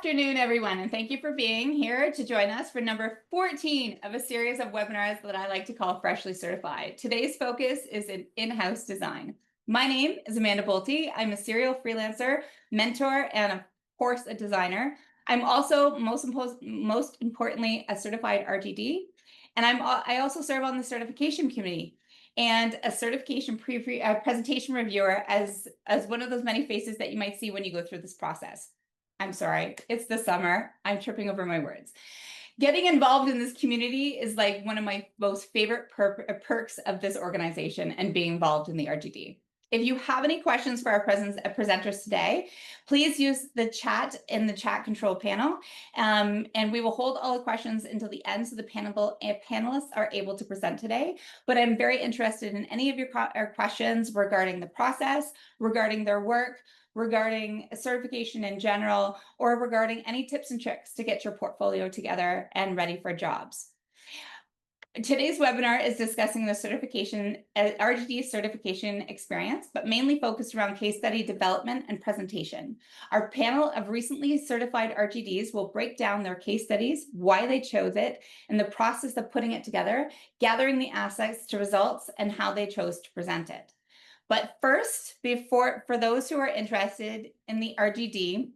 afternoon, everyone, and thank you for being here to join us for number 14 of a series of webinars that I like to call Freshly Certified. Today's focus is in-house design. My name is Amanda Bolte. I'm a serial freelancer, mentor, and of course, a designer. I'm also, most importantly, a certified RGD, and I also serve on the certification committee and a certification presentation reviewer as one of those many faces that you might see when you go through this process. I'm sorry, it's the summer. I'm tripping over my words. Getting involved in this community is like one of my most favorite perks of this organization and being involved in the RGD. If you have any questions for our presenters today, please use the chat in the chat control panel, and we will hold all the questions until the end so the panelists are able to present today. But I'm very interested in any of your questions regarding the process, regarding their work, regarding certification in general, or regarding any tips and tricks to get your portfolio together and ready for jobs. Today's webinar is discussing the RGD certification experience, but mainly focused around case study development and presentation. Our panel of recently certified RGDs will break down their case studies, why they chose it, and the process of putting it together, gathering the assets to results, and how they chose to present it. But first, for those who are interested in the RGD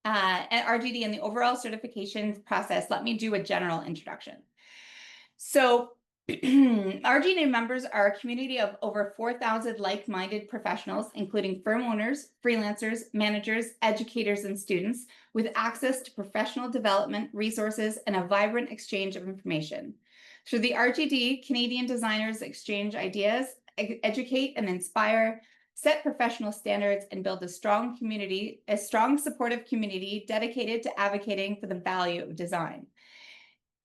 and the overall certification process, let me do a general introduction. So RGD members are a community of over 4,000 like-minded professionals, including firm owners, freelancers, managers, educators, and students, with access to professional development, resources, and a vibrant exchange of information. Through the RGD, Canadian designers exchange ideas, educate and inspire, set professional standards, and build a strong supportive community dedicated to advocating for the value of design.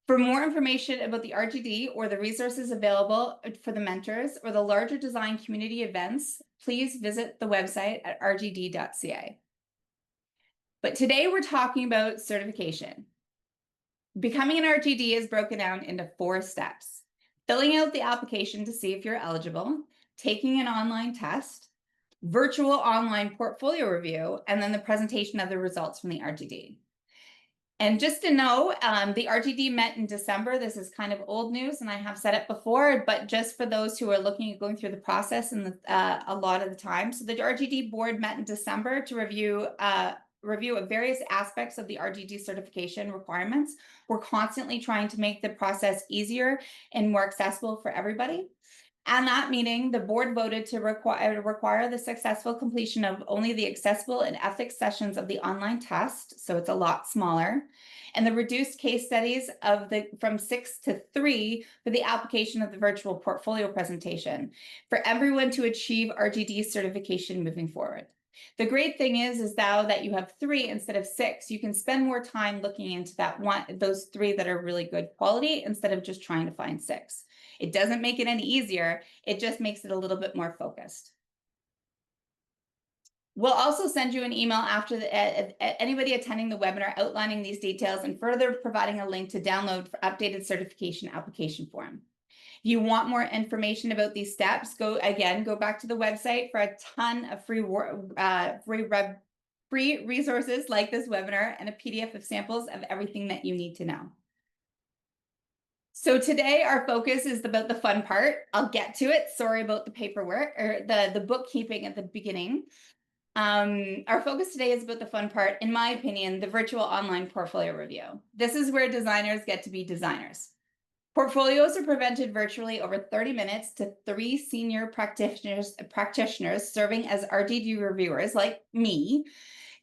For more information about the RGD or the resources available for the mentors or the larger design community events, please visit the website at rgd.ca. But today we're talking about certification. Becoming an RGD is broken down into 4 steps. Filling out the application to see if you're eligible, taking an online test, virtual online portfolio review, and then the presentation of the results from the RGD. And just to know, the RGD met in December. This is kind of old news, and I have said it before, but just for those who are looking at going through the process and a lot of the time. So the RGD board met in December to review of various aspects of the RGD certification requirements. We're constantly trying to make the process easier and more accessible for everybody. And that meeting, the board voted to require the successful completion of only the accessible and ethics sessions of the online test, so it's a lot smaller, and the reduced case studies from 6 to 3 for the application of the virtual portfolio presentation for everyone to achieve RGD certification moving forward. The great thing is now that you have 3 instead of 6, you can spend more time looking into those 3 that are really good quality instead of just trying to find 6. It doesn't make it any easier. It just makes it a little bit more focused. We'll also send you an email after anybody attending the webinar outlining these details and further providing a link to download for updated certification application form. If you want more information about these steps, go back to the website for a ton of free resources like this webinar and a PDF of samples of everything that you need to know. So today our focus is about the fun part. I'll get to it. Sorry about the paperwork or the bookkeeping at the beginning. Our focus today is about the fun part, in my opinion, the virtual online portfolio review. This is where designers get to be designers. Portfolios are presented virtually over 30 minutes to 3 senior practitioners serving as RGD reviewers like me.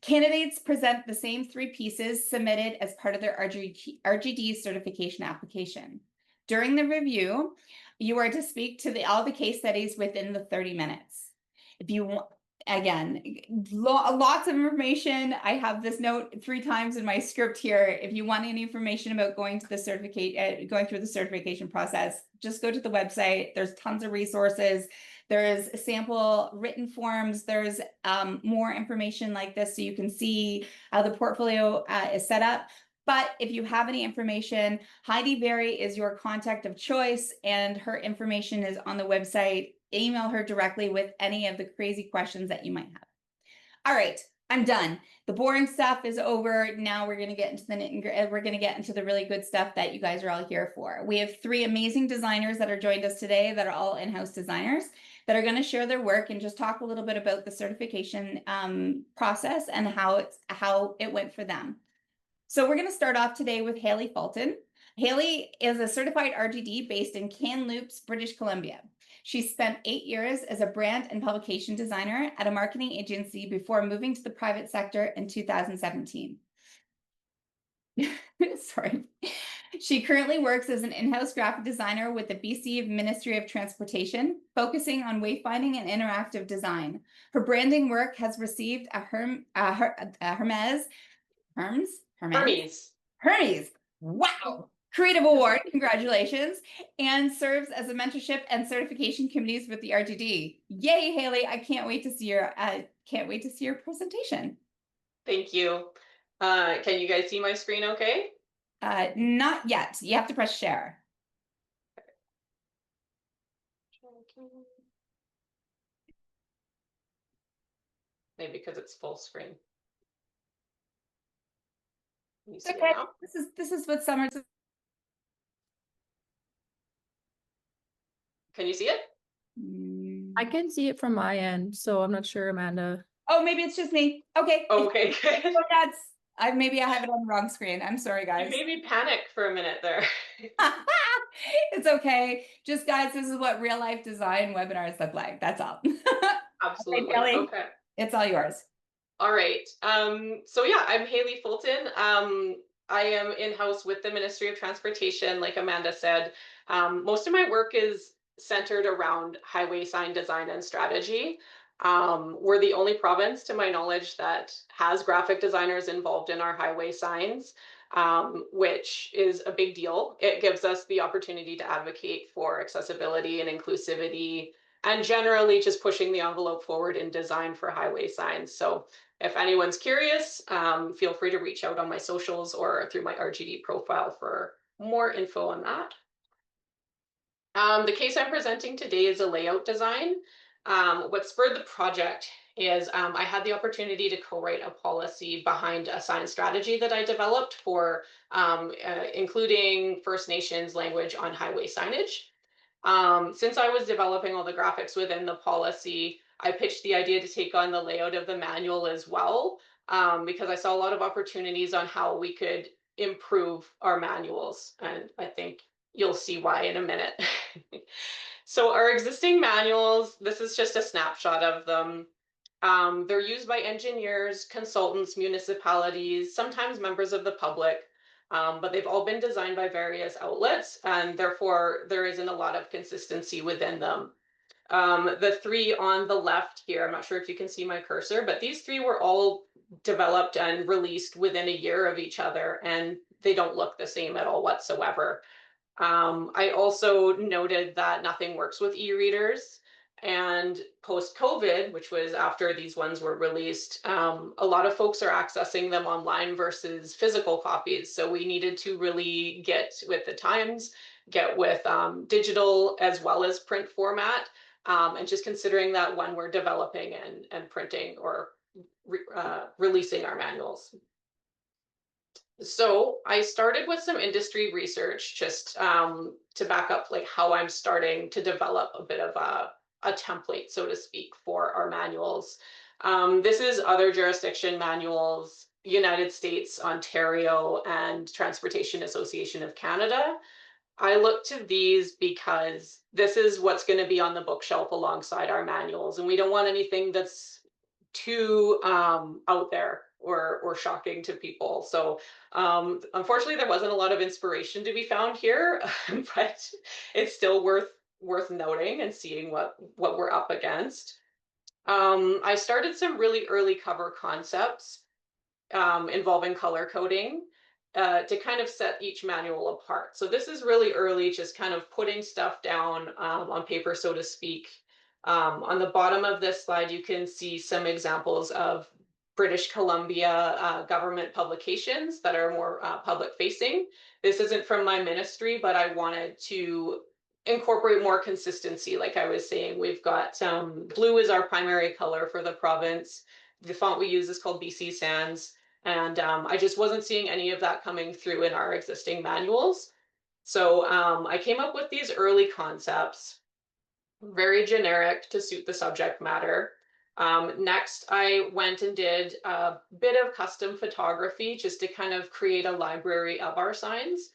Candidates present the same 3 pieces submitted as part of their RGD certification application. During the review, you are to speak to all the case studies within the 30 minutes. If you want, again, lots of information. I have this note 3 times in my script here. If you want any information about going through the certification process, just go to the website. There's tons of resources. There's sample written forms. There's more information like this so you can see how the portfolio is set up. But if you have any information, Heidi Berry is your contact of choice, and her information is on the website. Email her directly with any of the crazy questions that you might have. All right, I'm done. The boring stuff is over. Now we're going to get into the knit and we're going to get into the really good stuff that you guys are all here for. We have 3 amazing designers that are joined us today that are all in-house designers that are going to share their work and just talk a little bit about the certification process and how it went for them. So we're going to start off today with Hayley Fulton. Hayley is a certified RGD based in Kamloops, British Columbia. She spent 8 years as a brand and publication designer at a marketing agency before moving to the private sector in 2017. Sorry. She currently works as an in-house graphic designer with the BC Ministry of Transportation, focusing on wayfinding and interactive design. Her branding work has received a Hermes Wow. Creative Award, congratulations, and serves as a mentorship and certification committees with the RGD. Yay, Hayley! I can't wait to see your presentation. Thank you. Can you guys see my screen okay? Not yet. You have to press share. Maybe because it's full screen. Can you see Okay. it now? This is what summer's. Can you see it? I can see it from my end, so I'm not sure, Amanda. Oh, maybe it's just me. Okay. Okay, good. Maybe I have it on the wrong screen. I'm sorry, guys. You made me panic for a minute there. It's okay. Just guys, this is what real life design webinars look like. That's all. Absolutely. Okay. It's all yours. All right. So yeah, I'm Hayley Fulton. I am in-house with the Ministry of Transportation, like Amanda said. Most of my work is centered around highway sign design and strategy. We're the only province, to my knowledge, that has graphic designers involved in our highway signs, which is a big deal. It gives us the opportunity to advocate for accessibility and inclusivity, and generally just pushing the envelope forward in design for highway signs. So if anyone's curious, feel free to reach out on my socials or through my RGD profile for more info on that. The case I'm presenting today is a layout design. What spurred the project is I had the opportunity to co-write a policy behind a sign strategy that I developed for including First Nations language on highway signage. Since I was developing all the graphics within the policy, I pitched the idea to take on the layout of the manual as well, because I saw a lot of opportunities on how we could improve our manuals, and I think you'll see why in a minute. So our existing manuals, this is just a snapshot of them. They're used by engineers, consultants, municipalities, sometimes members of the public, but they've all been designed by various outlets, and therefore there isn't a lot of consistency within them. The 3 on the left here, I'm not sure if you can see my cursor, but these 3 were all developed and released within a year of each other, and they don't look the same at all whatsoever. I also noted that nothing works with e-readers, and post-COVID, which was after these ones were released, a lot of folks are accessing them online versus physical copies. So we needed to really get with the times, get with digital as well as print format, and just considering that when we're developing and printing or releasing our manuals. So I started with some industry research just to back up like how I'm starting to develop a bit of a template, so to speak, for our manuals. This is other jurisdiction manuals, United States, Ontario, and Transportation Association of Canada. I look to these because this is what's going to be on the bookshelf alongside our manuals, and we don't want anything that's too out there or shocking to people. So unfortunately, there wasn't a lot of inspiration to be found here, but it's still worth noting and seeing what we're up against. I started some really early cover concepts involving color coding to kind of set each manual apart. So this is really early, just kind of putting stuff down on paper, so to speak. On the bottom of this slide, you can see some examples of British Columbia government publications that are more public facing. This isn't from my ministry, but I wanted to incorporate more consistency. Like I was saying, we've got blue is our primary color for the province. the font we use is called BC Sans, and I just wasn't seeing any of that coming through in our existing manuals. So I came up with these early concepts, very generic to suit the subject matter. Next, I went and did a bit of custom photography just to kind of create a library of our signs.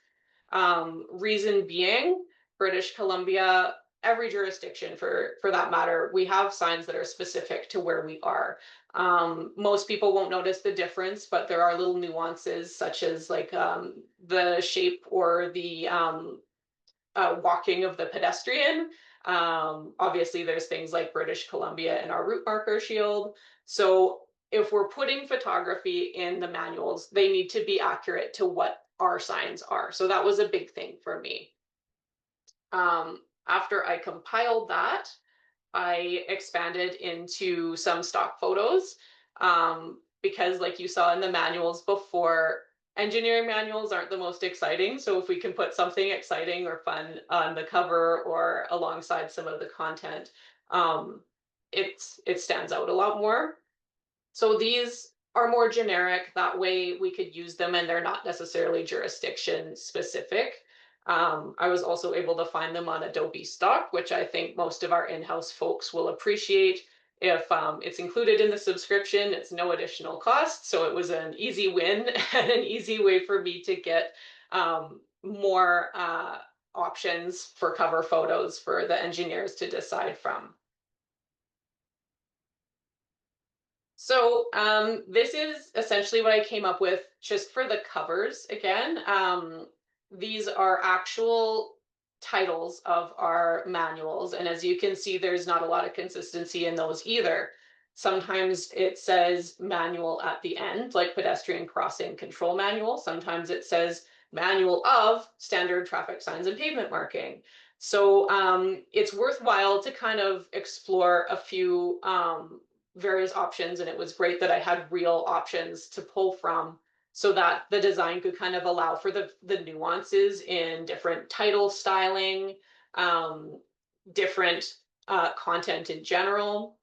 Reason being, British Columbia, every jurisdiction for that matter, we have signs that are specific to where we are. Most people won't notice the difference, but there are little nuances such as like the shape or the walking of the pedestrian. Obviously, there's things like British Columbia and our route marker shield. So if we're putting photography in the manuals, they need to be accurate to what our signs are. So that was a big thing for me. After I compiled that, I expanded into some stock photos because like you saw in the manuals before, engineering manuals aren't the most exciting. So if we can put something exciting or fun on the cover or alongside some of the content, it stands out a lot more. So these are more generic. That way we could use them and they're not necessarily jurisdiction specific. I was also able to find them on Adobe Stock, which I think most of our in-house folks will appreciate. If it's included in the subscription, it's no additional cost. So it was an easy win and an easy way for me to get more options for cover photos for the engineers to decide from. So this is essentially what I came up with just for the covers again. These are actual titles of our manuals. And as you can see, there's not a lot of consistency in those either. Sometimes it says manual at the end, like pedestrian crossing control manual. Sometimes it says manual of standard traffic signs and pavement marking. So it's worthwhile to kind of explore a few various options, and it was great that I had real options to pull from so that the design could kind of allow for the nuances in different title styling, different content in general.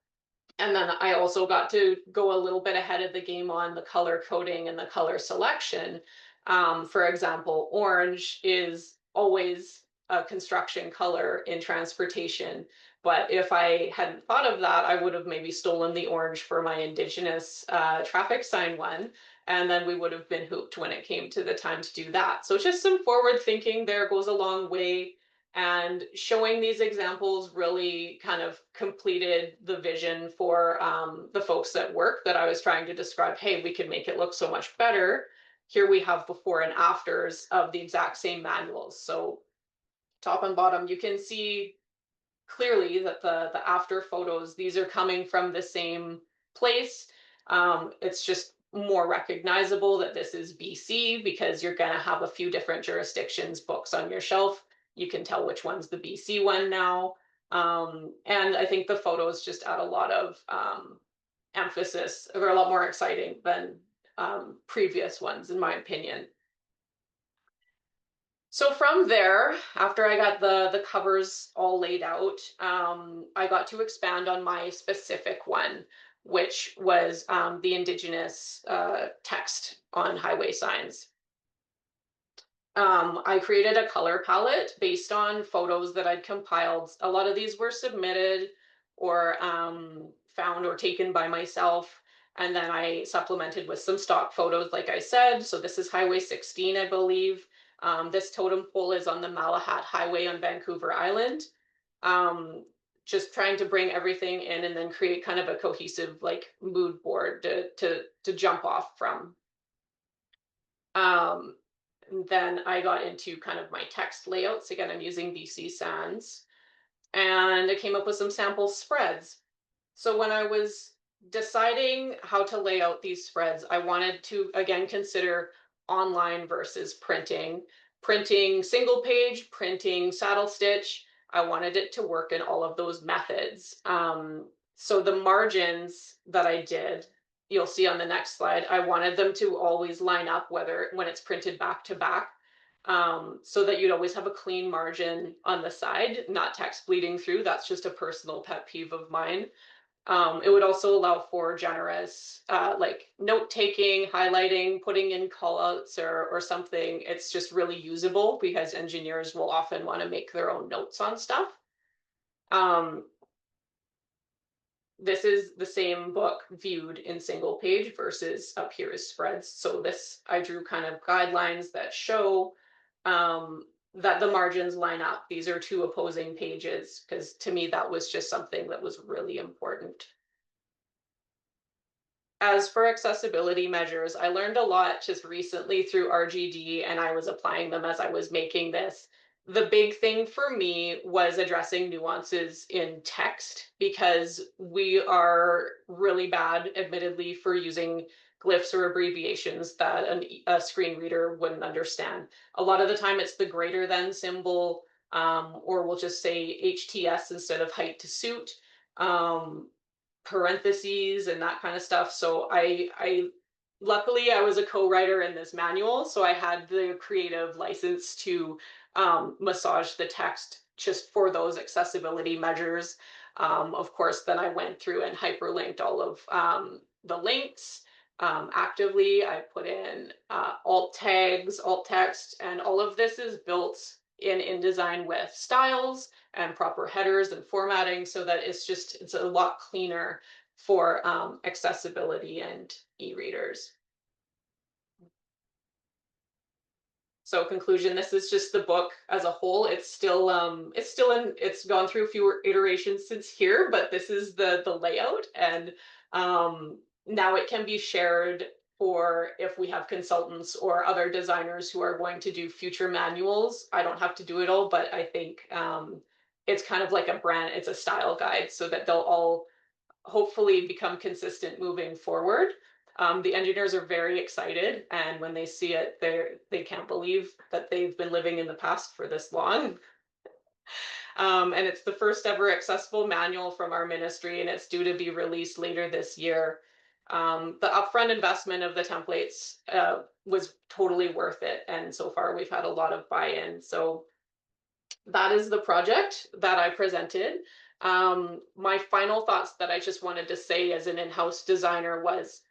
And then I also got to go a little bit ahead of the game on the color coding and the color selection. For example, orange is always a construction color in transportation. But if I hadn't thought of that, I would have maybe stolen the orange for my Indigenous traffic sign one. And then we would have been hooped when it came to the time to do that. So just some forward thinking there goes a long way. And showing these examples really kind of completed the vision for the folks that work that I was trying to describe. Hey, we can make it look so much better. Here we have before and afters of the exact same manuals. So top and bottom, you can see clearly that the after photos, these are coming from the same place. It's just more recognizable that this is BC because you're going to have a few different jurisdictions books on your shelf. You can tell which one's the BC one now. And I think the photos just add a lot of emphasis. They're a lot more exciting than previous ones, in my opinion. So from there, after I got the covers all laid out, I got to expand on my specific one, which was the Indigenous text on highway signs. I created a color palette based on photos that I'd compiled. A lot of these were submitted or found or taken by myself. And then I supplemented with some stock photos, like I said. So this is Highway 16, I believe. This totem pole is on the Malahat Highway on Vancouver Island. Just trying to bring everything in and then create kind of a cohesive like mood board to jump off from. And then I got into kind of my text layouts. Again, I'm using BC Sans. And I came up with some sample spreads. So when I was deciding how to lay out these spreads, I wanted to, again, consider online versus printing. Printing single page, printing saddle stitch. I wanted it to work in all of those methods. So the margins that I did, you'll see on the next slide, I wanted them to always line up when it's printed back to back, so that you'd always have a clean margin on the side, not text bleeding through. That's just a personal pet peeve of mine. It would also allow for generous like note taking, highlighting, putting in callouts or something. It's just really usable because engineers will often want to make their own notes on stuff. This is the same book viewed in single page versus up here is spreads. So this, I drew kind of guidelines that show that the margins line up. These are two opposing pages, because to me, that was just something that was really important. As for accessibility measures, I learned a lot just recently through RGD, and I was applying them as I was making this. The big thing for me was addressing nuances in text, because we are really bad, admittedly, for using glyphs or abbreviations that a screen reader wouldn't understand. A lot of the time it's the greater than symbol, or we'll just say HTS instead of height to suit. Parentheses and that kind of stuff. So I luckily I was a co-writer in this manual, so I had the creative license to massage the text just for those accessibility measures. Of course, then I went through and hyperlinked all of the links actively. I put in alt tags, alt text, and all of this is built in InDesign with styles and proper headers and formatting, so that it's a lot cleaner for accessibility and e-readers. So conclusion, this is just the book as a whole. It's gone through a few iterations since here, but this is the layout, and now it can be shared for if we have consultants or other designers who are going to do future manuals. I don't have to do it all, but I think it's kind of like it's a style guide, so that they'll all hopefully become consistent moving forward. The engineers are very excited, and when they see it, they can't believe that they've been living in the past for this long. And it's the first ever accessible manual from our ministry, and it's due to be released later this year. The upfront investment of the templates was totally worth it, and so far we've had a lot of buy-in. So that is the project that I presented. My final thoughts that I just wanted to say as an in-house designer was,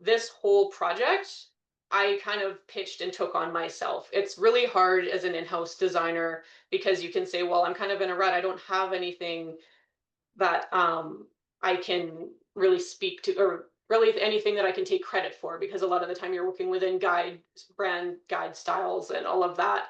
this whole project I kind of pitched and took on myself. It's really hard as an in-house designer, because you can say, well, I'm kind of in a rut, I don't have anything that I can really speak to, or really anything that I can take credit for, because a lot of the time you're working within brand guide styles and all of that.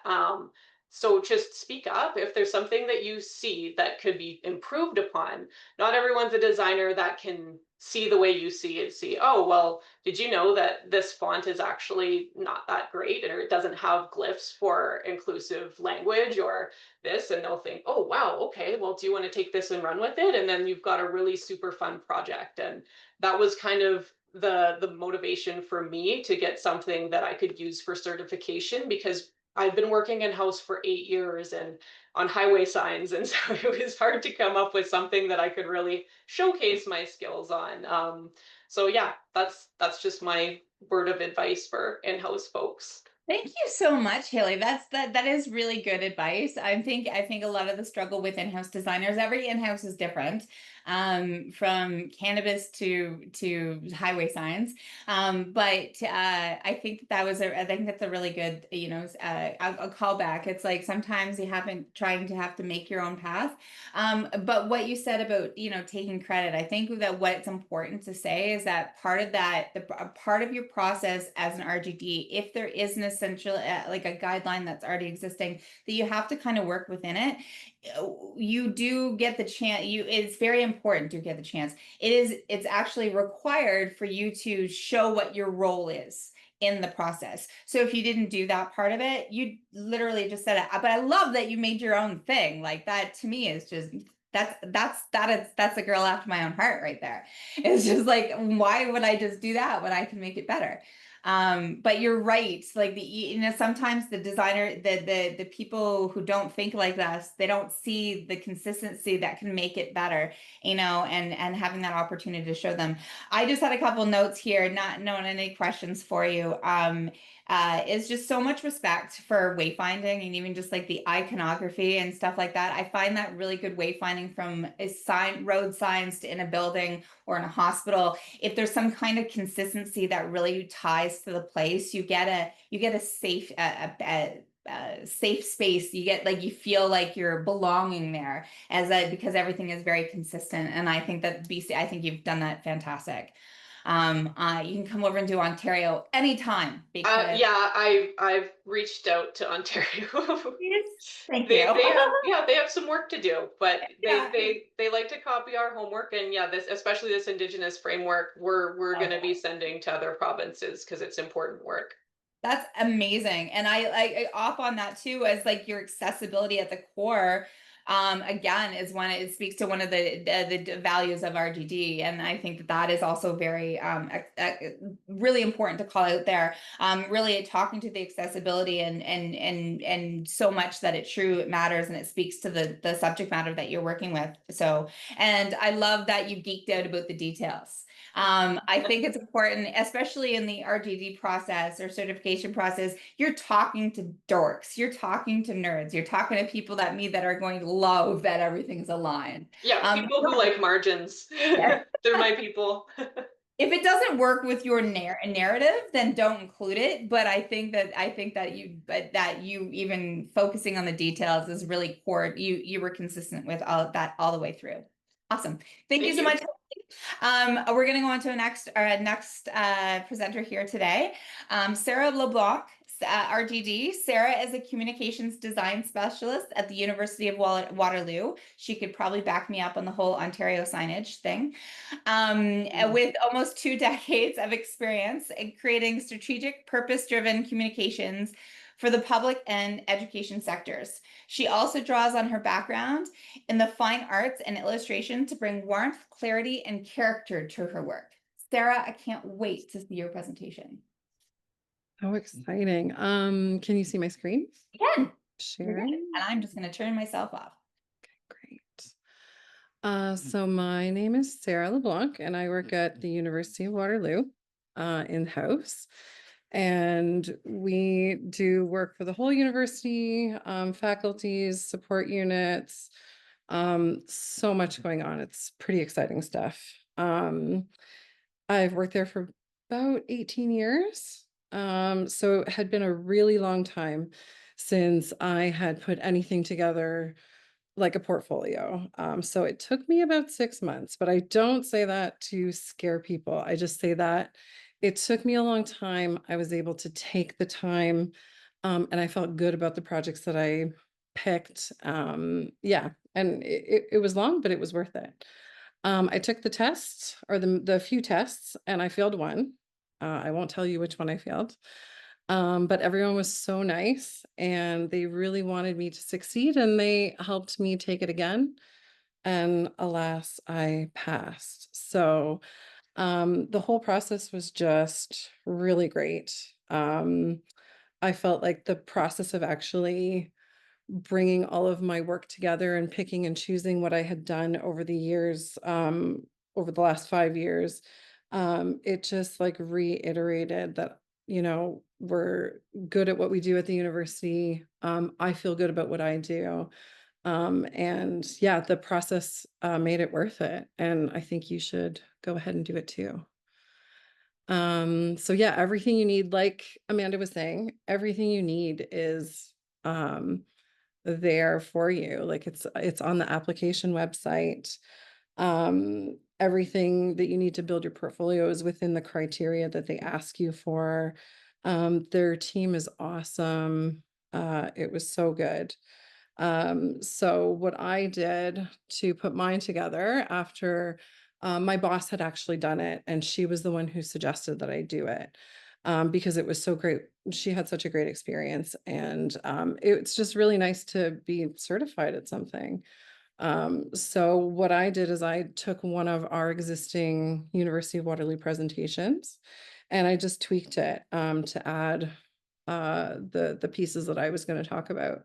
So just speak up if there's something that you see that could be improved upon. Not everyone's a designer that can see the way you see it, see, oh, well, did you know that this font is actually not that great, or it doesn't have glyphs for inclusive language or this, and they'll think, oh, wow, okay, well, do you want to take this and run with it? And then you've got a really super fun project. And that was kind of the motivation for me to get something that I could use for certification, because I've been working in-house for 8 years and on highway signs, and so it was hard to come up with something that I could really showcase my skills on. So yeah, that's just my word of advice for in-house folks. Thank you so much, Hayley. That is really good advice. I think a lot of the struggle with in-house designers, every in-house is different, from cannabis to highway signs. But I think I think that's a really good, a callback. It's like sometimes you haven't trying to have to make your own path. But what you said about, taking credit, I think that what's important to say is that part of your process as an RGD, if there is an essential, like a guideline that's already existing, that you have to kind of work within it, you do get the chance. It's very important to get the chance. It's actually required for you to show what your role is in the process. So if you didn't do that part of it, you literally just said it. But I love that you made your own thing. Like that to me is just, that's a girl after my own heart right there. It's just like, why would I just do that when I can make it better? But you're right. Like sometimes the designer, the people who don't think like us, they don't see the consistency that can make it better, and having that opportunity to show them. I just had a couple notes here, not knowing any questions for you. is just so much respect for wayfinding and even just like the iconography and stuff like that. I find that really good wayfinding from road signs to in a building or in a hospital. If there's some kind of consistency that really ties to the place, you get a safe safe space. You get like you feel like you're belonging there because everything is very consistent. And I think that BC, I think you've done that fantastic. You can come over and do Ontario anytime because Yeah, I've reached out to Ontario. thank They you. they have some work to do, but Yeah. they like to copy our homework, and yeah, this, especially this Indigenous framework, we're going to be sending to other provinces because it's important work. That's amazing. And I off on that too, as like your accessibility at the core, again, is when it speaks to one of the values of RGD. And I think that that is also very, really important to call out there. Really talking to the accessibility and so much that it matters and it speaks to the subject matter that you're working with. So, and I love that you geeked out about the details. I think it's important, especially in the RGD process or certification process, you're talking to dorks, you're talking to nerds, you're talking to people that are going to love that everything's aligned. Yeah, people who like margins. They're my people. If it doesn't work with your narrative, then don't include it. But I think that you even focusing on the details is really core. You were consistent with all of that all the way through. Awesome. Thank you so much. We're going to go on to our next presenter here today. Sarah LeBlanc, RGD. Sarah is a communications design specialist at the University of Waterloo. She could probably back me up on the whole Ontario signage thing. With almost 2 decades of experience in creating strategic, purpose-driven communications for the public and education sectors. She also draws on her background in the fine arts and illustration to bring warmth, clarity, and character to her work. Sarah, I can't wait to see your presentation. How exciting. Can you see my screen? Again, Sharing. and I'm just going to turn myself off. Okay, great. So my name is Sarah LeBlanc, and I work at the University of Waterloo in-house. And we do work for the whole university, faculties, support units, so much going on. It's pretty exciting stuff. I've worked there for about 18 years. So it had been a really long time since I had put anything together like a portfolio. So it took me about 6 months, but I don't say that to scare people. I just say that it took me a long time. I was able to take the time, and I felt good about the projects that I picked. Yeah, and it was long, but it was worth it. I took the tests or the few tests, and I failed one. I won't tell you which one I failed. But everyone was so nice and they really wanted me to succeed and they helped me take it again. And alas, I passed. So the whole process was just really great. I felt like the process of actually bringing all of my work together and picking and choosing what I had done over the years, over the last 5 years, it just like reiterated that, we're good at what we do at the university. I feel good about what I do. And yeah, the process made it worth it. And I think you should go ahead and do it too. So yeah, everything you need, like Amanda was saying, everything you need is there for you. Like it's on the application website. Everything that you need to build your portfolio is within the criteria that they ask you for. Their team is awesome. It was so good. So what I did to put mine together after my boss had actually done it, and she was the one who suggested that I do it because it was so great. She had such a great experience, and it's just really nice to be certified at something. So what I did is I took one of our existing University of Waterloo presentations and I just tweaked it to add the pieces that I was going to talk about.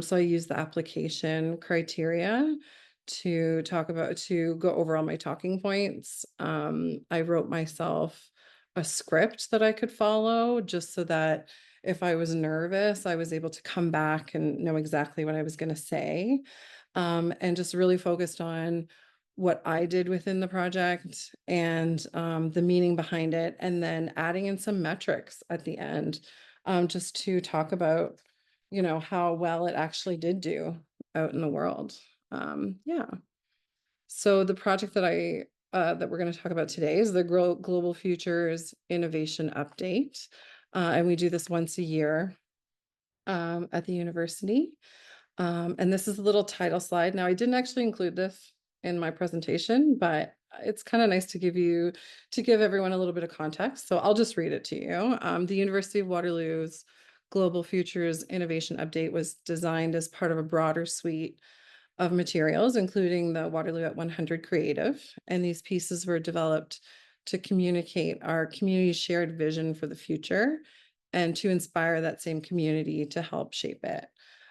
So I used the application criteria to go over all my talking points. I wrote myself a script that I could follow, just so that if I was nervous, I was able to come back and know exactly what I was going to say. And just really focused on what I did within the project and the meaning behind it, and then adding in some metrics at the end, just to talk about, how well it actually did do out in the world. Yeah. So the project that we're going to talk about today is the Global Futures Innovation Update. And we do this once a year at the university. And this is a little title slide. Now, I didn't actually include this in my presentation, but it's kind of nice to give everyone a little bit of context. So I'll just read it to you. The University of Waterloo's Global Futures Innovation Update was designed as part of a broader suite of materials, including the Waterloo at 100 Creative. And these pieces were developed to communicate our community's shared vision for the future and to inspire that same community to help shape it.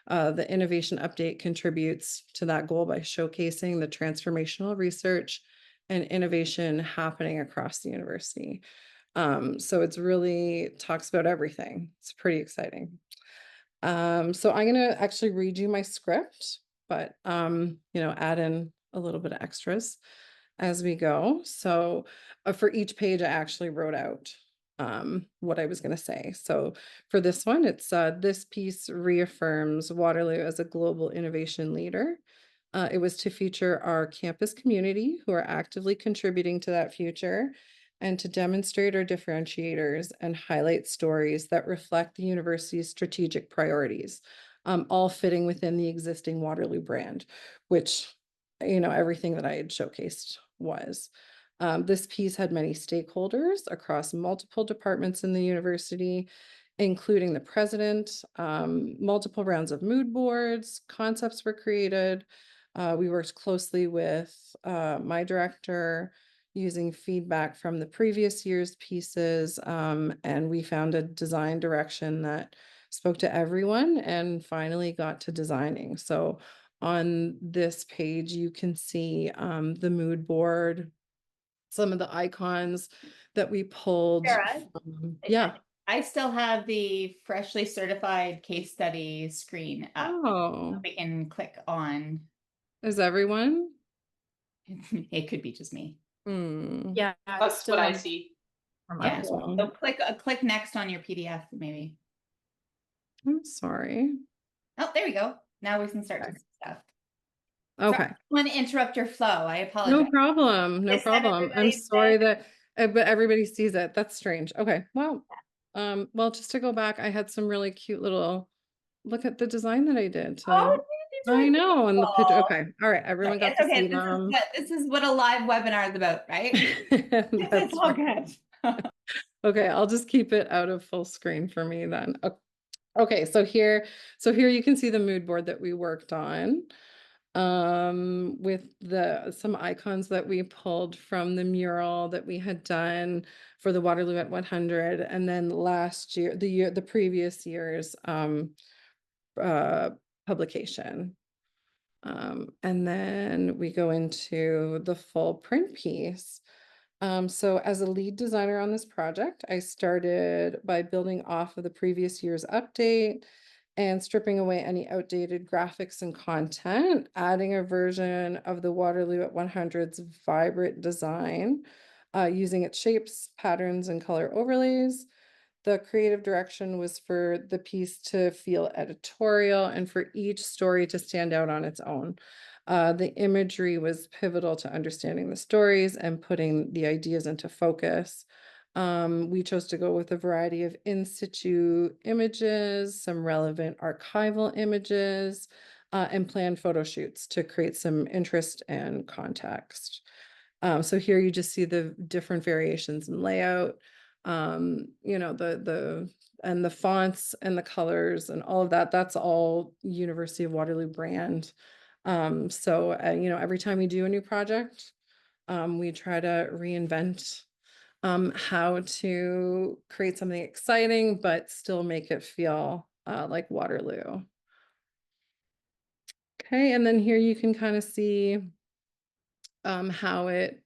The innovation update contributes to that goal by showcasing the transformational research and innovation happening across the university. So it's really talks about everything. It's pretty exciting. So I'm going to actually read you my script, but add in a little bit of extras as we go. So for each page, I actually wrote out what I was going to say. So for this one, it's this piece reaffirms Waterloo as a global innovation leader. It was to feature our campus community who are actively contributing to that future, and to demonstrate our differentiators and highlight stories that reflect the university's strategic priorities, all fitting within the existing Waterloo brand, which, everything that I had showcased was. This piece had many stakeholders across multiple departments in the university, including the president. Multiple rounds of mood boards, concepts were created. We worked closely with my director, using feedback from the previous year's pieces, and we found a design direction that spoke to everyone and finally got to designing. So on this page, you can see the mood board, some of the icons that we pulled. Sarah, Yeah. I still have the freshly certified case study screen up. Oh, We can click on. is everyone? It could be just me. Yeah, it's That's still what I on see. from my Yeah. as well. So click next on your PDF, maybe. I'm sorry. Oh, there we go. Now we can start to see stuff. Okay. Sorry, I want to interrupt your flow. I apologize. No problem. No I said problem. I'm everybody sorry said- that, but everybody sees it. That's strange. Okay. Well, just to go back, I had some really cute little, look at the design that I did. Oh, it's I really know. And the picture. beautiful. Okay. All right. Everyone got It's to okay. see them. This is what a live webinar is about, right? That's It's all right. good. Okay. I'll just keep it out of full screen for me then. Okay. So here you can see the mood board that we worked on. With some icons that we pulled from the mural that we had done for the Waterloo at 100, and then last year, the previous year's publication. And then we go into the full print piece. So as a lead designer on this project, I started by building off of the previous year's update and stripping away any outdated graphics and content, adding a version of the Waterloo at 100's vibrant design, using its shapes, patterns, and color overlays. The creative direction was for the piece to feel editorial and for each story to stand out on its own. The imagery was pivotal to understanding the stories and putting the ideas into focus. We chose to go with a variety of in situ images, some relevant archival images, and planned photo shoots to create some interest and context. So here you just see the different variations in layout, the fonts and the colors and all of that. That's all University of Waterloo brand. So every time we do a new project, we try to reinvent how to create something exciting, but still make it feel like Waterloo. Okay, and then here you can kind of see how it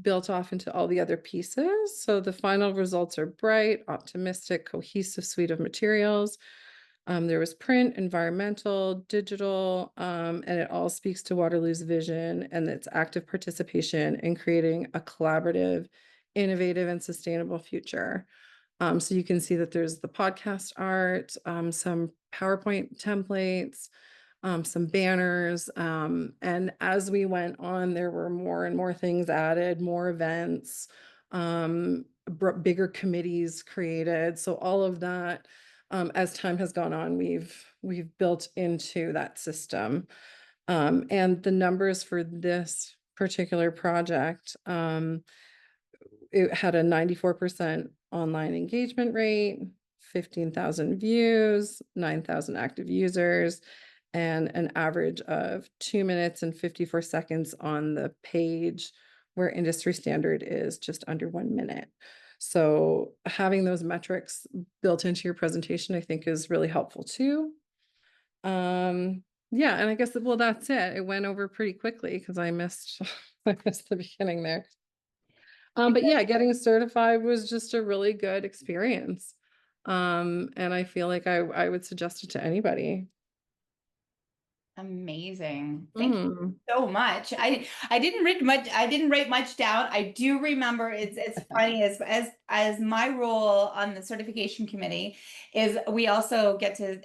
built off into all the other pieces. So the final results are bright, optimistic, cohesive suite of materials. There was print, environmental, digital, and it all speaks to Waterloo's vision and its active participation in creating a collaborative, innovative, and sustainable future. So you can see that there's the podcast art, some PowerPoint templates, some banners. And as we went on, there were more and more things added, more events, bigger committees created. So all of that, as time has gone on, we've built into that system. And the numbers for this particular project, it had a 94% online engagement rate, 15,000 views, 9,000 active users, and an average of 2 minutes and 54 seconds on the page, where industry standard is just under 1 minute. So having those metrics built into your presentation, I think, is really helpful too. Yeah, and I guess, well, that's it. It went over pretty quickly because I missed I missed the beginning there. But yeah, getting certified was just a really good experience. And I feel like I would suggest it to anybody. Amazing. Thank you Mm. so much. I didn't write much down. I do remember it's funny as my role on the certification committee is we also get to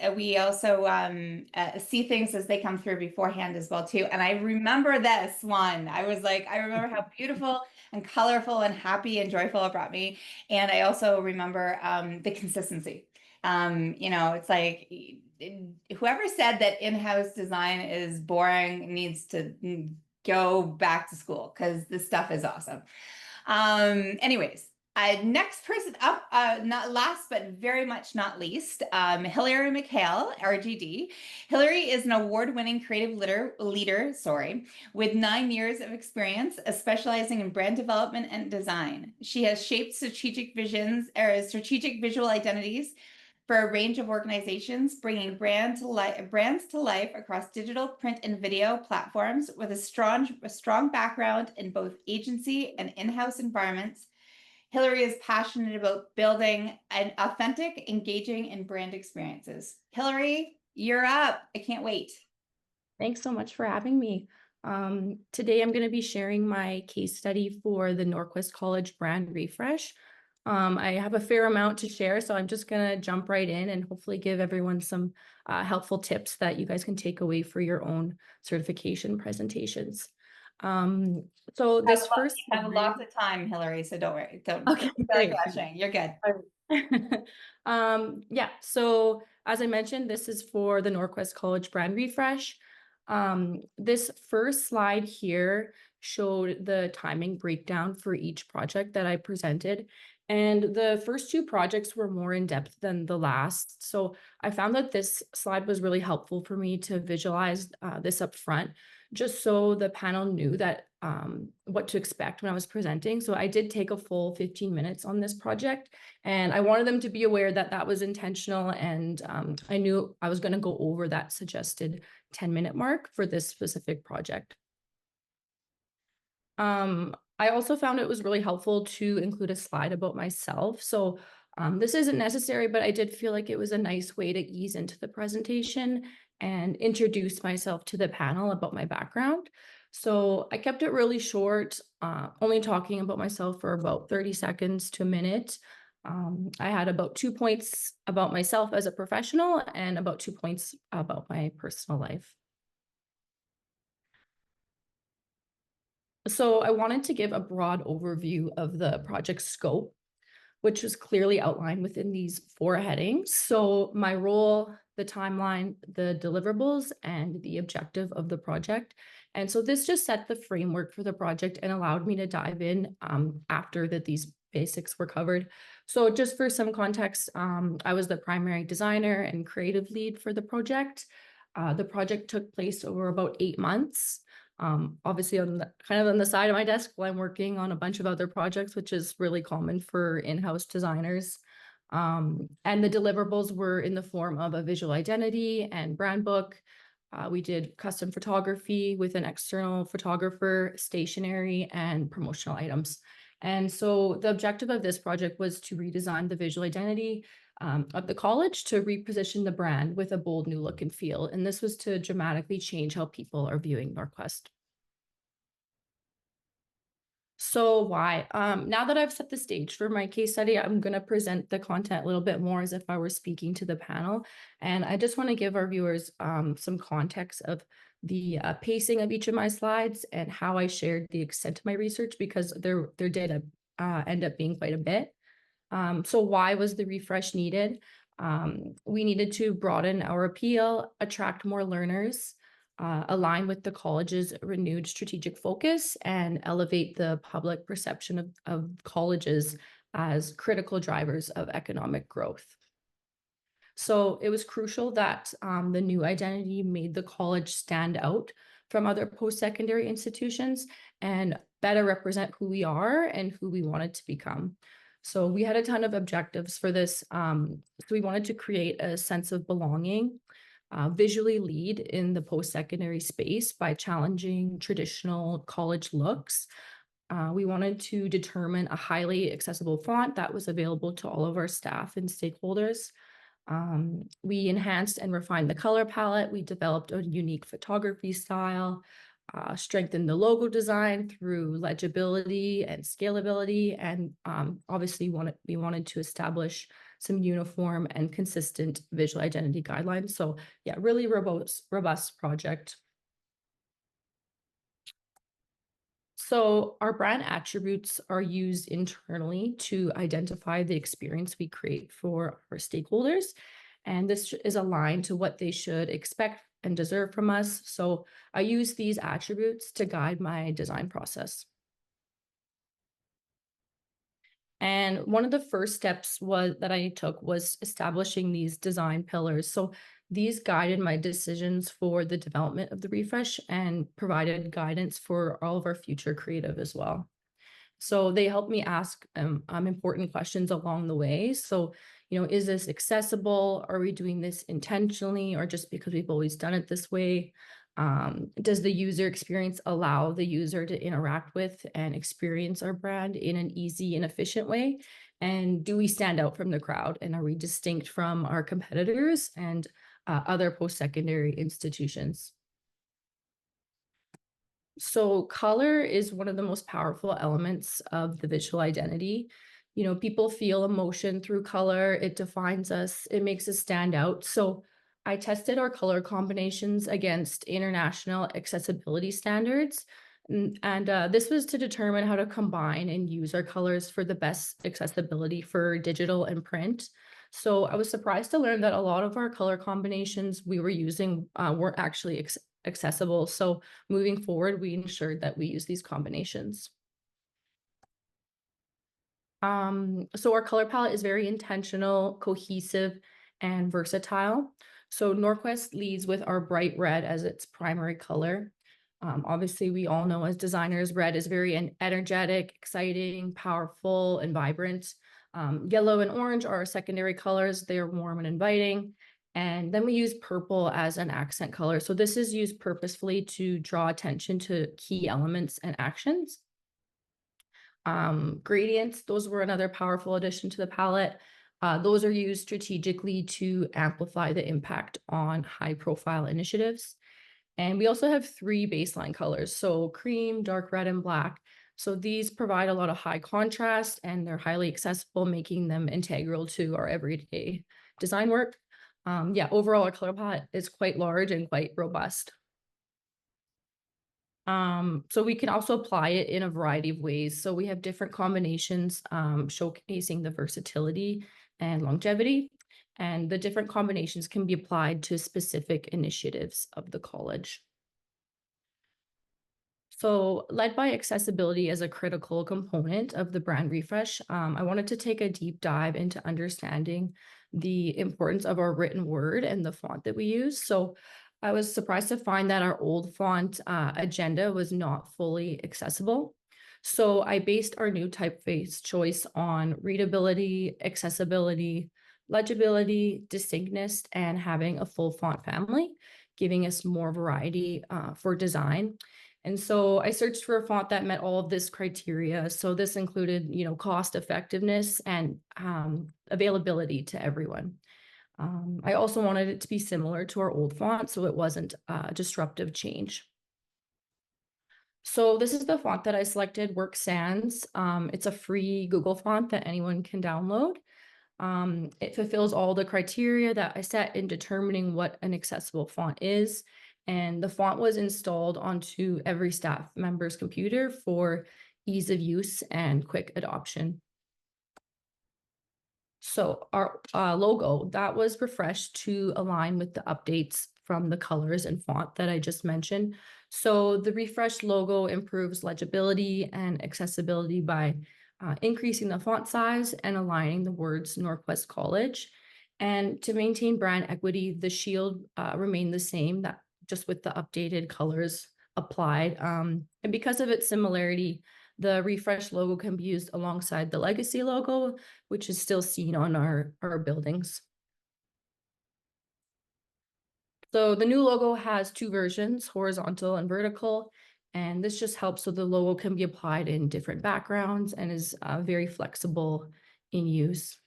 see things as they come through beforehand as well too. And I remember this one. I was like, I remember how beautiful and colorful and happy and joyful it brought me. And I also remember the consistency. It's like whoever said that in-house design is boring needs to go back to school because this stuff is awesome. Anyways, next person up, not last but very much not least, Hayley McHale, RGD. Hayley is an award-winning creative leader, with 9 years of experience, specializing in brand development and design. She has shaped strategic visual identities for a range of organizations, bringing brands to life across digital, print, and video platforms. With a strong background in both agency and in-house environments, Hayley is passionate about building an authentic, engaging, and brand experiences. Hayley, you're up. I can't wait. Thanks so much for having me. Today I'm going to be sharing my case study for the Norquist College brand refresh. I have a fair amount to share, so I'm just going to jump right in and hopefully give everyone some helpful tips that you guys can take away for your own certification presentations. So this first you have lots of time, Hayley, so don't worry. Don't Okay, start great. rushing. You're good. Yeah, so as I mentioned, this is for the Norquist College brand refresh. This first slide here showed the timing breakdown for each project that I presented. And the first two projects were more in depth than the last. So I found that this slide was really helpful for me to visualize this up front, just so the panel knew that what to expect when I was presenting. So I did take a full 15 minutes on this project, and I wanted them to be aware that that was intentional, and I knew I was going to go over that suggested 10-minute mark for this specific project. I also found it was really helpful to include a slide about myself. So this isn't necessary, but I did feel like it was a nice way to ease into the presentation and introduce myself to the panel about my background. So I kept it really short, only talking about myself for about 30 seconds to a minute. I had about 2 points about myself as a professional and about 2 points about my personal life. So I wanted to give a broad overview of the project scope, which was clearly outlined within these 4 headings. So my role, the timeline, the deliverables, and the objective of the project. And so this just set the framework for the project and allowed me to dive in after these basics were covered. So just for some context, I was the primary designer and creative lead for the project. The project took place over about 8 months. Obviously on the side of my desk while I'm working on a bunch of other projects, which is really common for in-house designers. And the deliverables were in the form of a visual identity and brand book, We did custom photography with an external photographer, stationery, and promotional items. And so the objective of this project was to redesign the visual identity of the college to reposition the brand with a bold new look and feel. And this was to dramatically change how people are viewing Norquest. So why? Now that I've set the stage for my case study, I'm going to present the content a little bit more as if I were speaking to the panel. And I just want to give our viewers some context of the pacing of each of my slides and how I shared the extent of my research, because there did end up being quite a bit. So why was the refresh needed? We needed to broaden our appeal, attract more learners, align with the college's renewed strategic focus, and elevate the public perception of colleges as critical drivers of economic growth. So it was crucial that the new identity made the college stand out from other post-secondary institutions and better represent who we are and who we wanted to become. So we had a ton of objectives for this. So we wanted to create a sense of belonging, visually lead in the post-secondary space by challenging traditional college looks. We wanted to determine a highly accessible font that was available to all of our staff and stakeholders. We enhanced and refined the color palette. We developed a unique photography style, strengthened the logo design through legibility and scalability. And obviously we wanted to establish some uniform and consistent visual identity guidelines. So yeah, really robust project. So our brand attributes are used internally to identify the experience we create for our stakeholders. And this is aligned to what they should expect and deserve from us. So I use these attributes to guide my design process. And one of the first steps that I took was establishing these design pillars. So these guided my decisions for the development of the refresh and provided guidance for all of our future creative as well. So they helped me ask important questions along the way. So, is this accessible? Are we doing this intentionally or just because we've always done it this way? Does the user experience allow the user to interact with and experience our brand in an easy and efficient way? And do we stand out from the crowd? And are we distinct from our competitors and other post-secondary institutions? So color is one of the most powerful elements of the visual identity. People feel emotion through color. It defines us. It makes us stand out. So I tested our color combinations against international accessibility standards. And this was to determine how to combine and use our colors for the best accessibility for digital and print. So I was surprised to learn that a lot of our color combinations we were using weren't actually accessible. So moving forward, we ensured that we use these combinations. So our color palette is very intentional, cohesive, and versatile. So Norquest leads with our bright red as its primary color. Obviously, we all know as designers, red is very energetic, exciting, powerful, and vibrant. Yellow and orange are our secondary colors. They are warm and inviting. And then we use purple as an accent color. So this is used purposefully to draw attention to key elements and actions. Gradients, those were another powerful addition to the palette. Those are used strategically to amplify the impact on high-profile initiatives. And we also have 3 baseline colors, so cream, dark red, and black. So these provide a lot of high contrast and they're highly accessible, making them integral to our everyday design work. Overall, our color palette is quite large and quite robust. So we can also apply it in a variety of ways. So we have different combinations showcasing the versatility and longevity, and the different combinations can be applied to specific initiatives of the college. So led by accessibility as a critical component of the brand refresh, I wanted to take a deep dive into understanding the importance of our written word and the font that we use. So I was surprised to find that our old font agenda was not fully accessible. So I based our new typeface choice on readability, accessibility, legibility, distinctness, and having a full font family. giving us more variety for design. And so I searched for a font that met all of this criteria. So this included, cost effectiveness and availability to everyone. I also wanted it to be similar to our old font, so it wasn't a disruptive change. So this is the font that I selected, Work Sans. It's a free Google font that anyone can download. It fulfills all the criteria that I set in determining what an accessible font is. And the font was installed onto every staff member's computer for ease of use and quick adoption. So our logo, that was refreshed to align with the updates from the colors and font that I just mentioned. So the refreshed logo improves legibility and accessibility by increasing the font size and aligning the words Norquest College. And to maintain brand equity, the shield remained the same, that just with the updated colors applied. And because of its similarity, the refreshed logo can be used alongside the legacy logo, which is still seen on our buildings. So the new logo has two versions, horizontal and vertical, and this just helps so the logo can be applied in different backgrounds and is very flexible in use.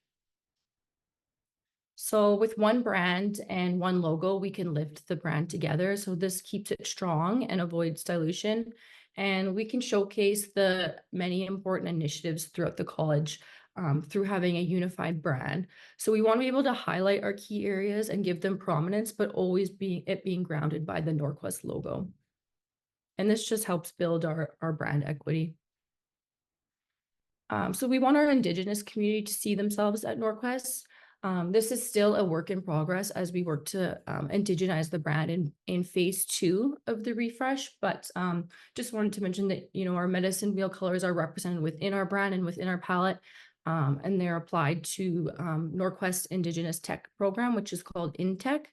So with one brand and one logo, we can lift the brand together. So this keeps it strong and avoids dilution. And we can showcase the many important initiatives throughout the college through having a unified brand. So we want to be able to highlight our key areas and give them prominence, but always being grounded by the Norquest logo. And this just helps build our brand equity. So we want our Indigenous community to see themselves at Norquest. This is still a work in progress as we work to indigenize the brand in phase 2 of the refresh, but just wanted to mention that, our medicine wheel colors are represented within our brand and within our palette, and they're applied to Norquest Indigenous Tech program, which is called InTech.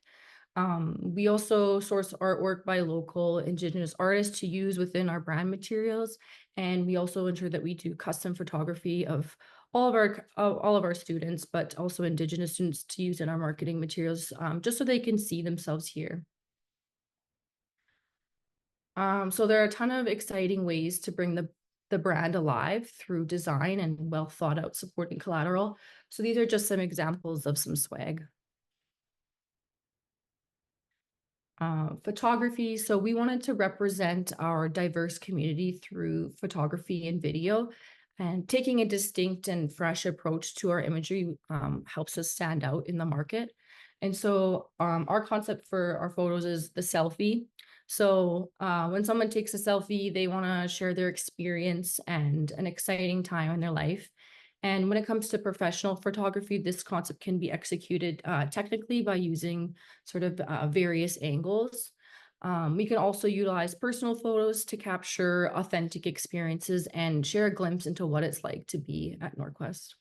We also source artwork by local Indigenous artists to use within our brand materials, and we also ensure that we do custom photography of all of our students, but also Indigenous students to use in our marketing materials, just so they can see themselves here. So there are a ton of exciting ways to bring the brand alive through design and well thought out supporting collateral. So these are just some examples of some swag. Photography. So we wanted to represent our diverse community through photography and video, and taking a distinct and fresh approach to our imagery helps us stand out in the market. And so our concept for our photos is the selfie. So when someone takes a selfie, they want to share their experience and an exciting time in their life. And when it comes to professional photography, this concept can be executed technically by using sort of various angles. We can also utilize personal photos to capture authentic experiences and share a glimpse into what it's like to be at Norquest.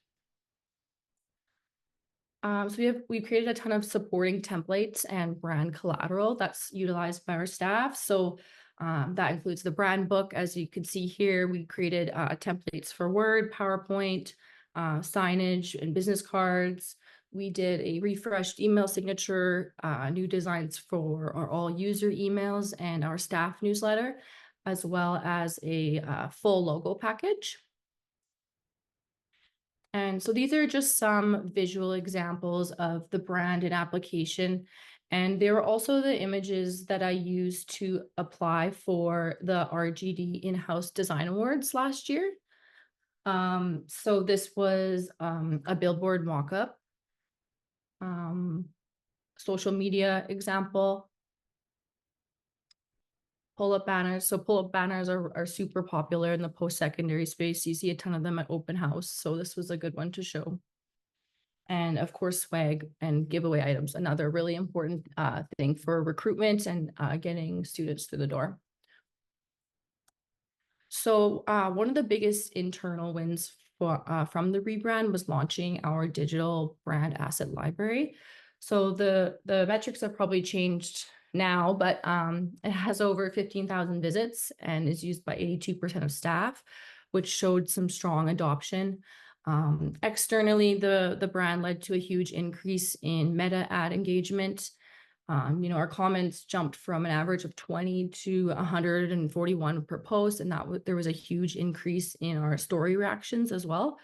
So we've created a ton of supporting templates and brand collateral that's utilized by our staff. So that includes the brand book. As you can see here, we created templates for Word, PowerPoint, signage, and business cards. We did a refreshed email signature, new designs for our all user emails and our staff newsletter, as well as a full logo package. And so these are just some visual examples of the brand and application. And there were also the images that I used to apply for the RGD in-house design awards last year. So this was a billboard mock-up, social media example, pull-up banners. So pull-up banners are super popular in the post-secondary space. You see a ton of them at open house. So this was a good one to show. And of course, swag and giveaway items, another really important thing for recruitment and getting students through the door. So one of the biggest internal wins from the rebrand was launching our digital brand asset library. So the metrics have probably changed now, but it has over 15,000 visits and is used by 82% of staff, which showed some strong adoption. Externally, the brand led to a huge increase in meta ad engagement. Our comments jumped from an average of 20 to 141 per post, and there was a huge increase in our story reactions as well.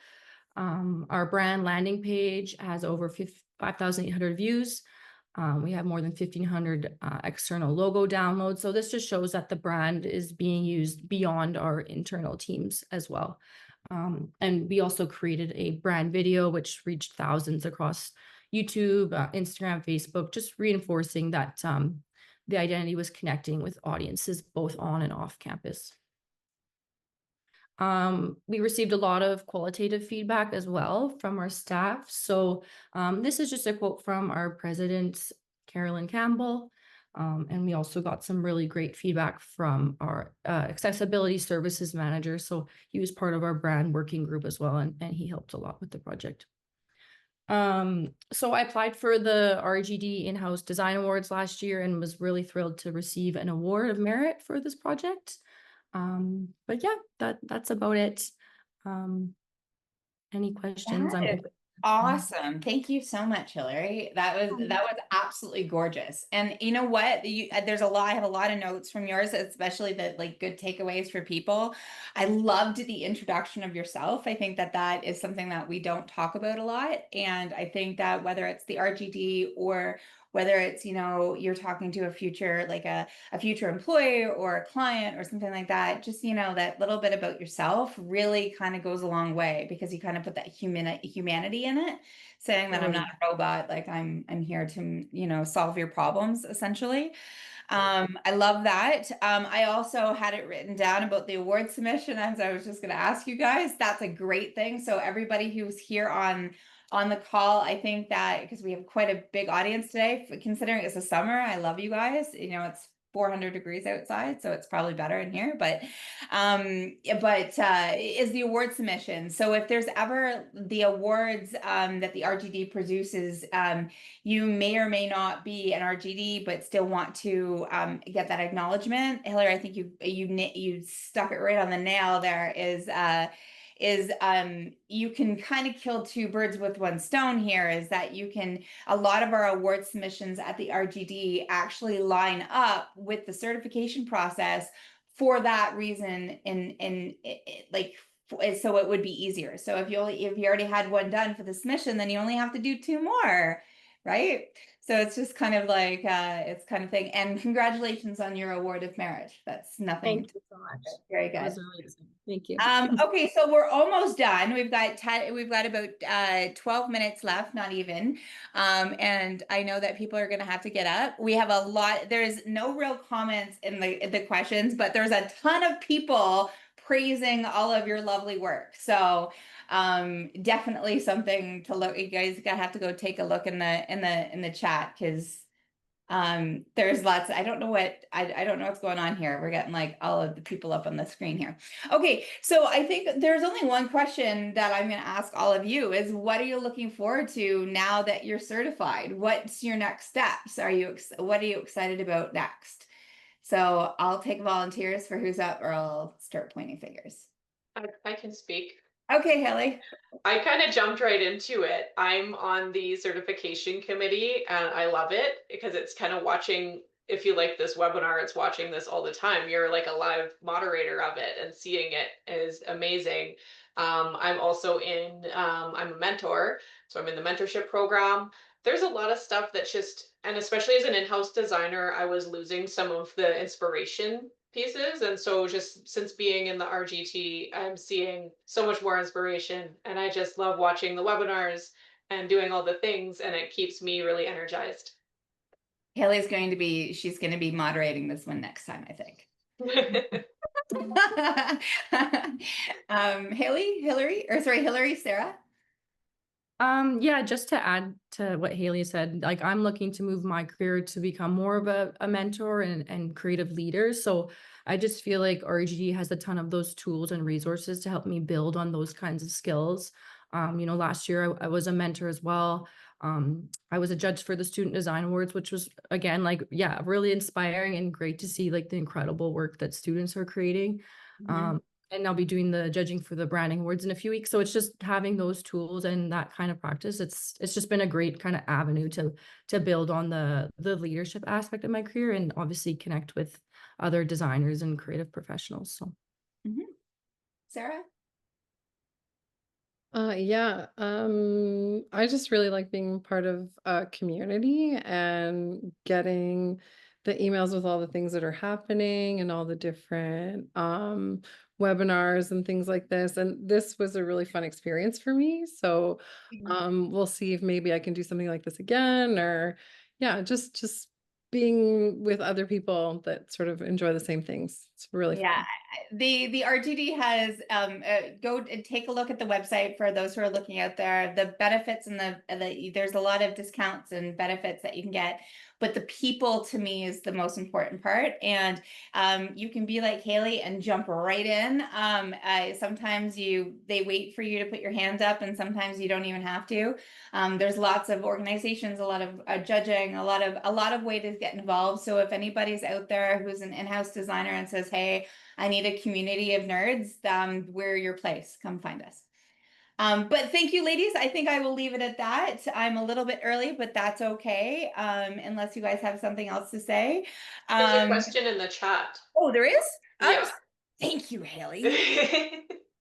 Our brand landing page has over 5,800 views. We have more than 1,500 external logo downloads. So this just shows that the brand is being used beyond our internal teams as well. And we also created a brand video, which reached thousands across YouTube, Instagram, Facebook, just reinforcing that the identity was connecting with audiences both on and off campus. We received a lot of qualitative feedback as well from our staff. So this is just a quote from our president, Carolyn Campbell. And we also got some really great feedback from our accessibility services manager. So he was part of our brand working group as well, and he helped a lot with the project. So I applied for the RGD in-house design awards last year and was really thrilled to receive an award of merit for this project. But yeah, that's about it. Any questions? That I'm is open. awesome. Thank you so much, Hillary. That was absolutely gorgeous. And you know what? There's a lot. I have a lot of notes from yours, especially the like good takeaways for people. I loved the introduction of yourself. I think that is something that we don't talk about a lot. And I think that whether it's the RGD or whether it's, you're talking to a future, like a future employee or a client or something like that, just, that little bit about yourself really kind of goes a long way, because you kind of put that humanity in it, saying that I'm not a robot, like I'm here to, solve your problems essentially. I love that. I also had it written down about the award submission, as I was just going to ask you guys. That's a great thing. So everybody who's here on the call, I think that because we have quite a big audience today, considering it's the summer, I love you guys. It's 400 degrees outside, so it's probably better in here, but is the award submission. So if there's ever the awards that the RGD produces, you may or may not be an RGD, but still want to get that acknowledgement. Hillary, I think you stuck it right on the nail. There is you can kind of kill two birds with one stone here, is that a lot of our award submissions at the RGD actually line up with the certification process for that reason, so it would be easier. So if you already had one done for the submission, then you only have to do two more, right? So it's just kind of like it's kind of thing. And congratulations on your award of merit. That's nothing. Thank you so much. Very good. That was really exciting. Thank you. Okay, so we're almost done. We've got about 12 minutes left, not even. And I know that people are going to have to get up. We have a lot. There's no real comments in the questions, but there's a ton of people praising all of your lovely work. So definitely something to look. You guys have to go take a look in the chat, because there's lots. I don't know what's going on here. We're getting like all of the people up on the screen here. Okay, so I think there's only one question that I'm going to ask all of you is, what are you looking forward to now that you're certified? What's your next steps? What are you excited about next? So I'll take volunteers for who's up, or I'll start pointing fingers. I can speak. Okay, Hayley. I kind of jumped right into it. I'm on the certification committee and I love it because it's kind of watching, if you like this webinar, it's watching this all the time. You're like a live moderator of it, and seeing it is amazing. I'm also I'm a mentor, so I'm in the mentorship program. There's a lot of stuff that's and especially as an in-house designer, I was losing some of the inspiration pieces. And so just since being in the RGT, I'm seeing so much more inspiration, and I just love watching the webinars and doing all the things, and it keeps me really energized. Hayley's she's going to be moderating this one next time, I think. Hillary, Sarah? Yeah, just to add to what Hayley said, like I'm looking to move my career to become more of a mentor and creative leader. So I just feel like RGD has a ton of those tools and resources to help me build on those kinds of skills. Last year I was a mentor as well. I was a judge for the Student Design Awards, which was, again, really inspiring and great to see like the incredible work that students are creating. and I'll be doing the judging for the branding awards in a few weeks. So it's just having those tools and that kind of practice. It's just been a great kind of avenue to build on the leadership aspect of my career, and obviously connect with other designers and creative professionals. So Sarah? Yeah, I just really like being part of a community and getting the emails with all the things that are happening and all the different webinars and things like this. And this was a really fun experience for me. So we'll see if maybe I can do something like this again, or yeah, just being with other people that sort of enjoy the same things. It's really Yeah, fun. the RGD has go and take a look at the website for those who are looking out there. The benefits and there's a lot of discounts and benefits that you can get, but the people to me is the most important part. And you can be like Hayley and jump right in. Sometimes they wait for you to put your hand up, and sometimes you don't even have to. There's lots of organizations, a lot of judging, a lot of ways to get involved. So if anybody's out there who's an in-house designer and says, hey, I need a community of nerds, we're your place. Come find us. But thank you, ladies. I think I will leave it at that. I'm a little bit early, but that's okay. Unless you guys have something else to say. There's a question in the chat. Oh, there is? Yeah. Thank you, Hayley.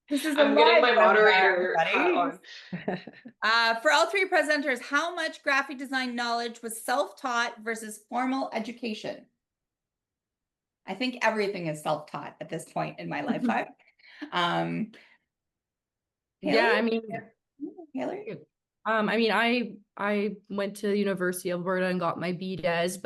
This is a I'm getting live my webinar, moderator hat everybody. on. For all three presenters, how much graphic design knowledge was self-taught versus formal education? I think everything is self-taught at this point in my lifetime. yeah, I Hayley? mean, Hayley? I mean, I went to the University of Alberta and got my BDes,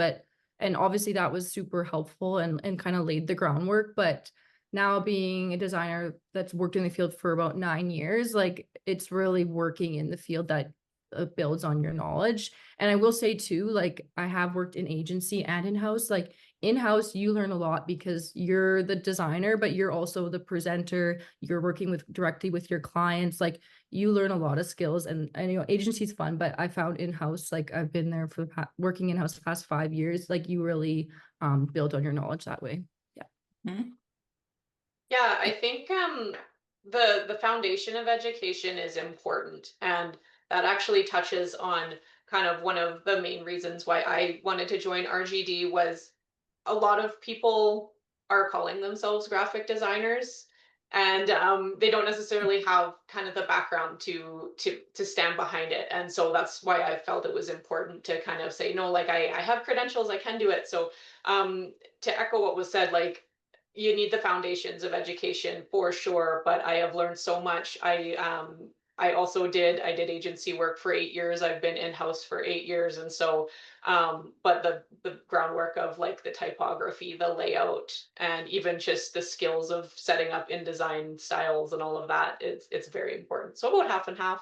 and obviously that was super helpful and kind of laid the groundwork. But now being a designer that's worked in the field for about 9 years, like it's really working in the field that builds on your knowledge. And I will say too, like I have worked in agency and in-house. Like in-house, you learn a lot because you're the designer, but you're also the presenter. You're working directly with your clients. Like you learn a lot of skills, and you know, agency is fun, but I found in-house, like I've been there for working in-house the past 5 years, like you really build on your knowledge that way. Yeah. Yeah, I think the foundation of education is important, and that actually touches on kind of one of the main reasons why I wanted to join RGD. Was a lot of people are calling themselves graphic designers, and they don't necessarily have kind of the background to stand behind it. And so that's why I felt it was important to kind of say, no, like I have credentials, I can do it. So to echo what was said, like you need the foundations of education for sure, but I have learned so much. I also did agency work for 8 years. I've been in-house for 8 years. And so but the groundwork of like the typography, the layout, and even just the skills of setting up InDesign styles and all of that, it's very important. So about half and half.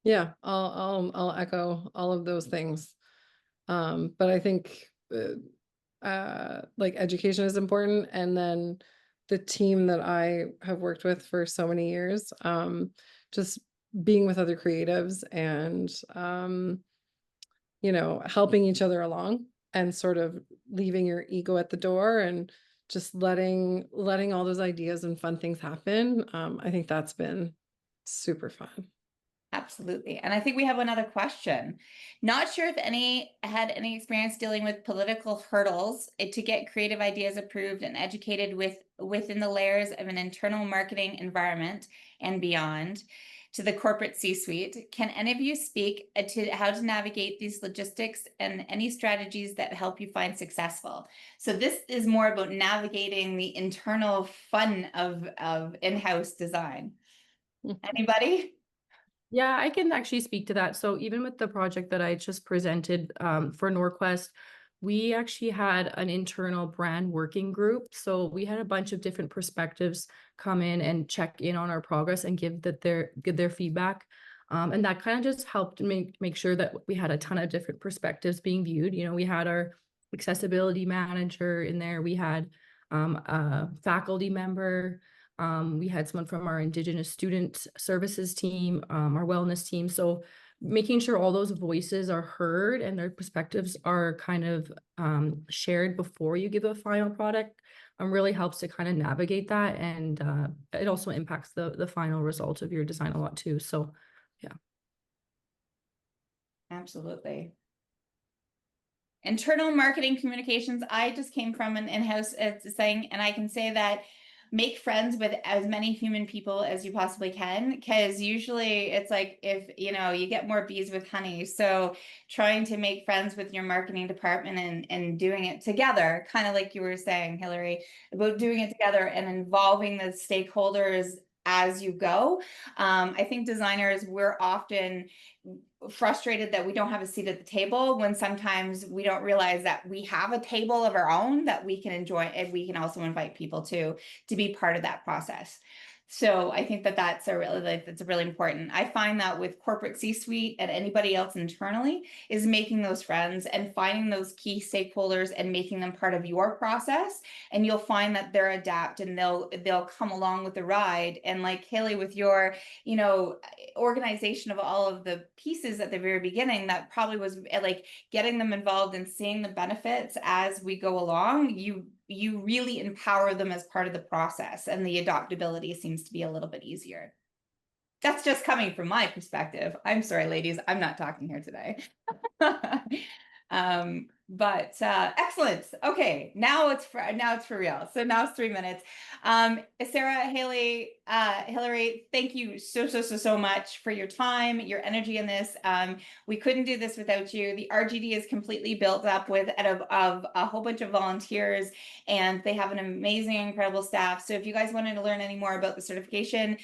Yeah, I'll echo all of those things. But I think like education is important, and then the team that I have worked with for so many years, just being with other creatives and you know, helping each other along and sort of leaving your ego at the door and just letting all those ideas and fun things happen. I think that's been super fun. Absolutely. And I think we have another question. Not sure if any had any experience dealing with political hurdles to get creative ideas approved and educated within the layers of an internal marketing environment and beyond to the corporate C-suite. Can any of you speak to how to navigate these logistics and any strategies that help you find successful? So this is more about navigating the internal fun of in-house design. Anybody? Yeah, I can actually speak to that. So even with the project that I just presented for Norquest, we actually had an internal brand working group. So we had a bunch of different perspectives come in and check in on our progress and give their feedback. And that kind of just helped make sure that we had a ton of different perspectives being viewed. You know, we had our accessibility manager in there. We had a faculty member. We had someone from our Indigenous student services team, our wellness team. So making sure all those voices are heard and their perspectives are kind of shared before you give a final product really helps to kind of navigate that. And it also impacts the final result of your design a lot too. So yeah. Absolutely. Internal marketing communications. I just came from an in-house thing, and I can say that make friends with as many human people as you possibly can, because usually it's like, if you know, you get more bees with honey. So trying to make friends with your marketing department and doing it together, kind of like you were saying, Hillary, about doing it together and involving the stakeholders as you go. I think designers, we're often frustrated that we don't have a seat at the table, when sometimes we don't realize that we have a table of our own that we can enjoy, and we can also invite people to be part of that process. So I think that that's really important. I find that with corporate C-suite and anybody else internally is making those friends and finding those key stakeholders and making them part of your process. And you'll find that they're adapt and they'll come along with the ride. And like Hayley, with your, you know, organization of all of the pieces at the very beginning, that probably was like getting them involved and seeing the benefits as we go along. You really empower them as part of the process, and the adaptability seems to be a little bit easier. That's just coming from my perspective. I'm sorry, ladies, I'm not talking here today. But excellent. Okay, now it's for real. So now it's 3 minutes. Sarah, Hayley, Hillary, thank you so much for your time, your energy in this. We couldn't do this without you. The RGD is completely built up with of a whole bunch of volunteers, and they have an amazing, incredible staff. So if you guys wanted to learn any more about the certification,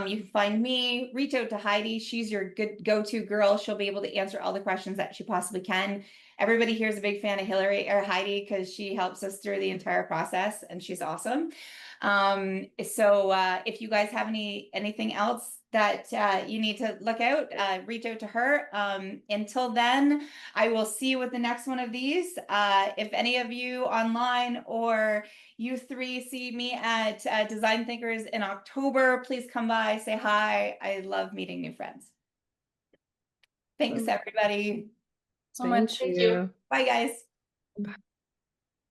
you can find me, reach out to Heidi. She's your good go-to girl. She'll be able to answer all the questions that she possibly can. Everybody here is a big fan of Hillary or Heidi, because she helps us through the entire process, and she's awesome. So if you guys have anything else that you need to look out, reach out to her. Until then, I will see you with the next one of these. If any of you online or you three see me at Design Thinkers in October, please come by, say hi. I love meeting new friends. Thanks, everybody. So much. Thank Thank you. you. Bye, guys. Bye.